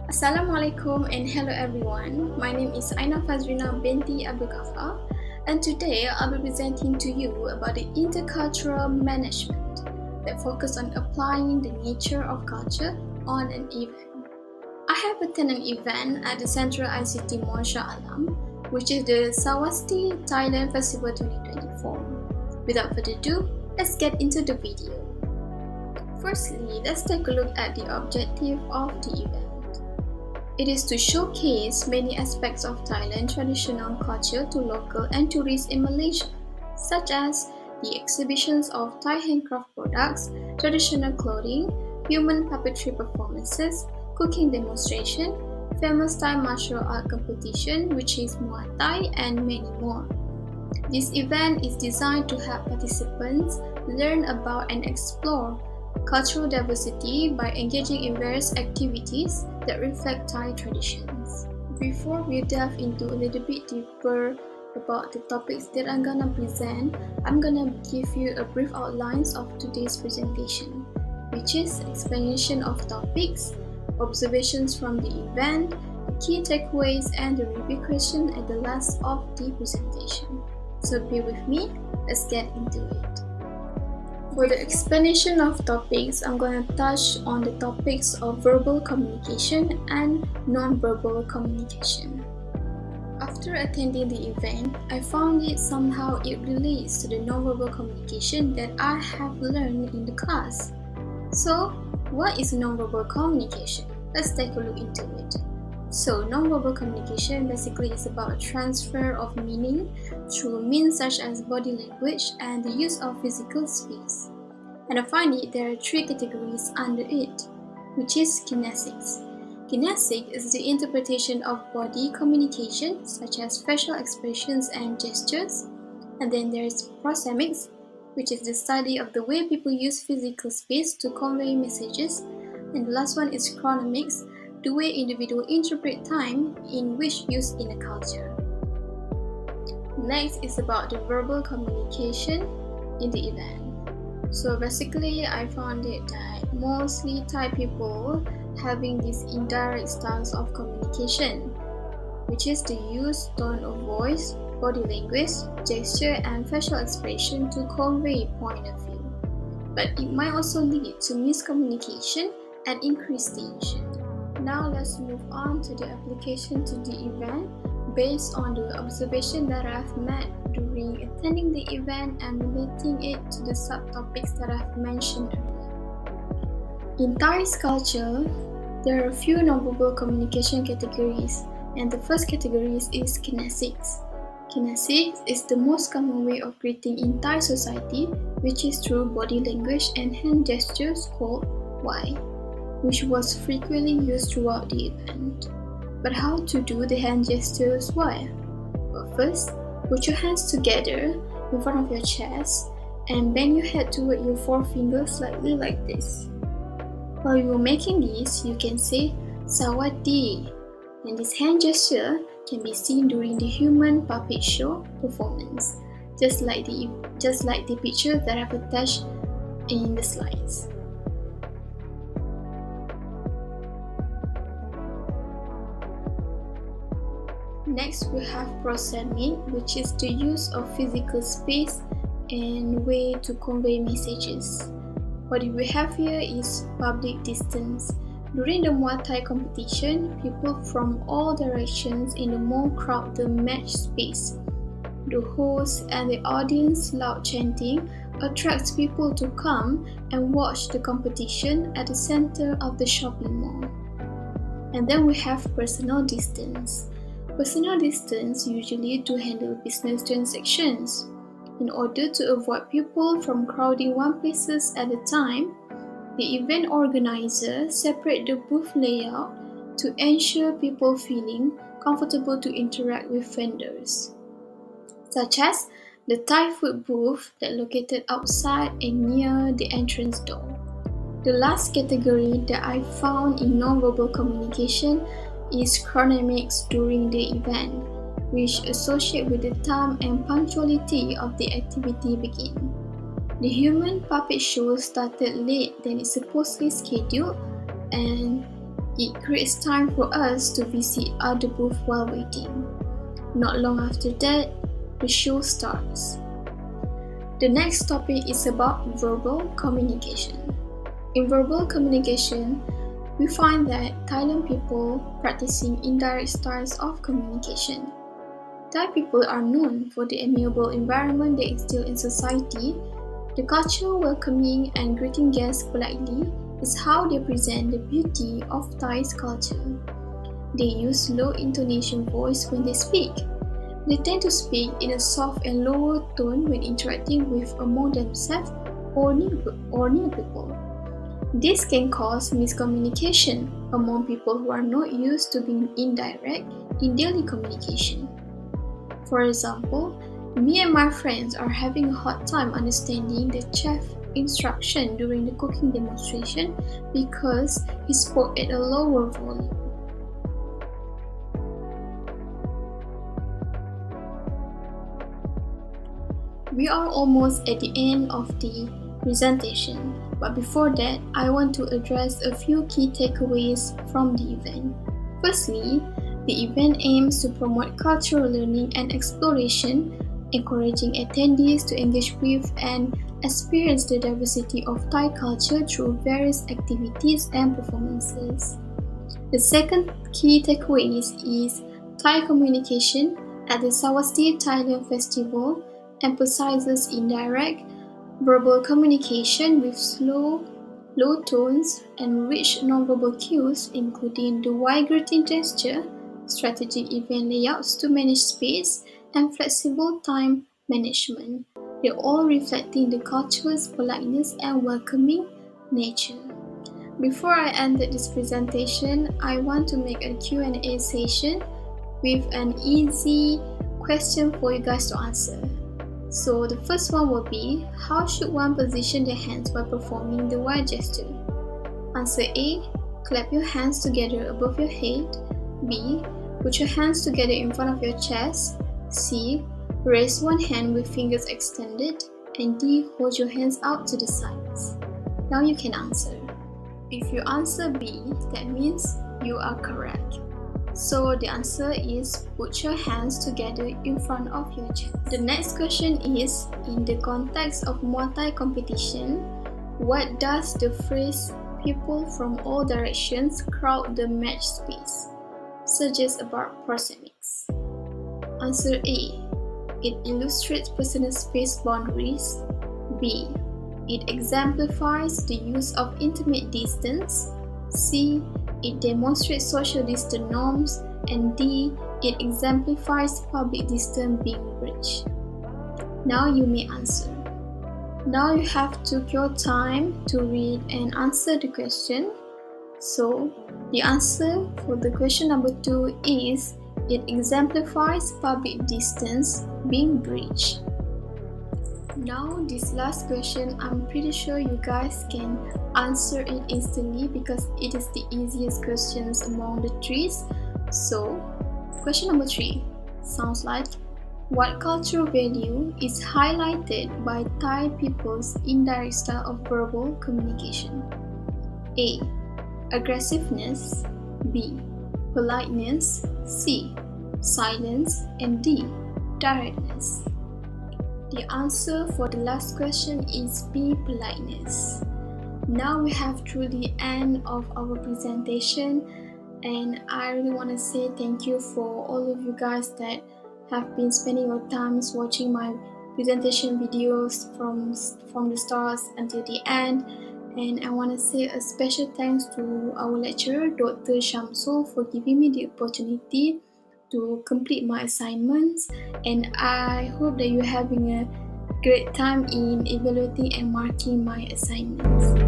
Assalamualaikum and hello everyone. My name is AINAA FAZRINA binti GHAFAR, and today I'll be presenting to you about the intercultural management that focus on applying the nature of culture on an event. I have attended an event at the Central ICT Mall Shah Alam, which is the Sawasdee Thailand Festival 2024. Without further ado, let's get into the video. Firstly, let's take a look at the objective of the event. It is to showcase many aspects of Thailand's traditional culture to local and tourists in Malaysia, such as the exhibitions of Thai handcraft products, traditional clothing, human puppetry performances, cooking demonstration, famous Thai martial art competition which is Muay Thai, and many more. This event is designed to help participants learn about and explore cultural diversity by engaging in various activities that reflect Thai traditions. Before we delve into a little bit deeper about the topics that I'm gonna present, I'm gonna give you a brief outlines of today's presentation, which is explanation of topics, observations from the event, key takeaways, and the review question at the last of the presentation. So be with me, let's get into it. For the explanation of topics, I'm going to touch on the topics of verbal communication and non-verbal communication. After attending the event, I found it somehow it relates to the non-verbal communication that I have learned in the class. So, what is non-verbal communication? Let's take a look into it. So, non-verbal communication basically is about a transfer of meaning through means such as body language and the use of physical space. And I find it there are three categories under it, which is kinesics. Kinesics is the interpretation of body communication such as facial expressions and gestures. And then there is prosemics, which is the study of the way people use physical space to convey messages. And the last one is chronomics, the way individuals interpret time in which used in a culture. Next is about the verbal communication in the event. So basically, I found it that mostly Thai people having these indirect styles of communication, which is the use tone of voice, body language, gesture, and facial expression to convey point of view. But it might also lead to miscommunication and increased tension. Now let's move on to the application to the event based on the observation that I've made during attending the event and relating it to the subtopics that I've mentioned earlier. In Thai culture, there are a few nonverbal communication categories, and the first category is kinesics. Kinesics is the most common way of greeting in Thai society, which is through body language and hand gestures called Y, which was frequently used throughout the event. But how to do the hand gestures well? But first, put your hands together in front of your chest and bend your head toward your forefinger slightly like this. While you're making this, you can say Sawasdee, and this hand gesture can be seen during the human puppet show performance, just like the picture that I've attached in the slides. Next, we have prosemic, which is the use of physical space and way to convey messages. What we have here is public distance. During the Muay Thai competition, people from all directions in the mall crowd the match space. The host and the audience loud chanting attracts people to come and watch the competition at the center of the shopping mall. And then we have personal distance. Personal distance usually to handle business transactions. In order to avoid people from crowding one places at a time, the event organizer separate the booth layout to ensure people feeling comfortable to interact with vendors, such as the Thai food booth that located outside and near the entrance door. The last category that I found in nonverbal communication is chronomics during the event, which associate with the time and punctuality of the activity begin. The human puppet show started late than it supposedly scheduled, and It creates time for us to visit other booths while waiting. Not long after that, the show starts. The next topic is about verbal communication. In verbal communication, we find that Thailand people practicing indirect styles of communication. Thai people are known for the amiable environment they instill in society. The culture welcoming and greeting guests politely is how they present the beauty of Thai's culture. They use low intonation voice when they speak. They tend to speak in a soft and lower tone when interacting with among themselves or near people. This can cause miscommunication among people who are not used to being indirect in daily communication. For example, me and my friends are having a hard time understanding the chef instruction during the cooking demonstration because he spoke at a lower volume. We are almost at the end of the presentation, but before that, I want to address a few key takeaways from the event. Firstly, the event aims to promote cultural learning and exploration, encouraging attendees to engage with and experience the diversity of Thai culture through various activities and performances. The second key takeaway is Thai communication at the Sawasdee Thailand Festival emphasizes indirect verbal communication with slow, low tones and rich nonverbal cues, including the wide greeting gesture, strategic event layouts to manage space, and flexible time management. They all reflecting the culture's politeness and welcoming nature. Before I end this presentation, I want to make a Q&A session with an easy question for you guys to answer. So the first one will be, how should one position their hands while performing the wide gesture? Answer A, clap your hands together above your head. B, put your hands together in front of your chest. C, raise one hand with fingers extended. And D, hold your hands out to the sides. Now you can answer. If you answer B, that means you are correct. So the answer is put your hands together in front of your chest. The next question is, in the context of Muay Thai competition, what does the phrase people from all directions crowd the match space suggest about proxemics? Answer A, it illustrates personal space boundaries. B, it exemplifies the use of intimate distance. C, it demonstrates social distance norms. And D, it exemplifies public distance being breached. Now you may answer. Now you have took your time to read and answer the question. So the answer for the question number 2 is, it exemplifies public distance being breached. Now this last question, I'm pretty sure you guys can answer it instantly because it is the easiest questions among the three. So question number 3 sounds like, what cultural value is highlighted by Thai people's indirect style of verbal communication? A, aggressiveness. B, politeness. C, silence. And D, directness. The answer for the last question is B, politeness. Now we have through the end of our presentation, and I really want to say thank you for all of you guys that have been spending your time watching my presentation videos from the start until the end. And I want to say a special thanks to our lecturer, Dr. Shamsul, for giving me the opportunity to complete my assignments, and I hope that you're having a great time in evaluating and marking my assignments.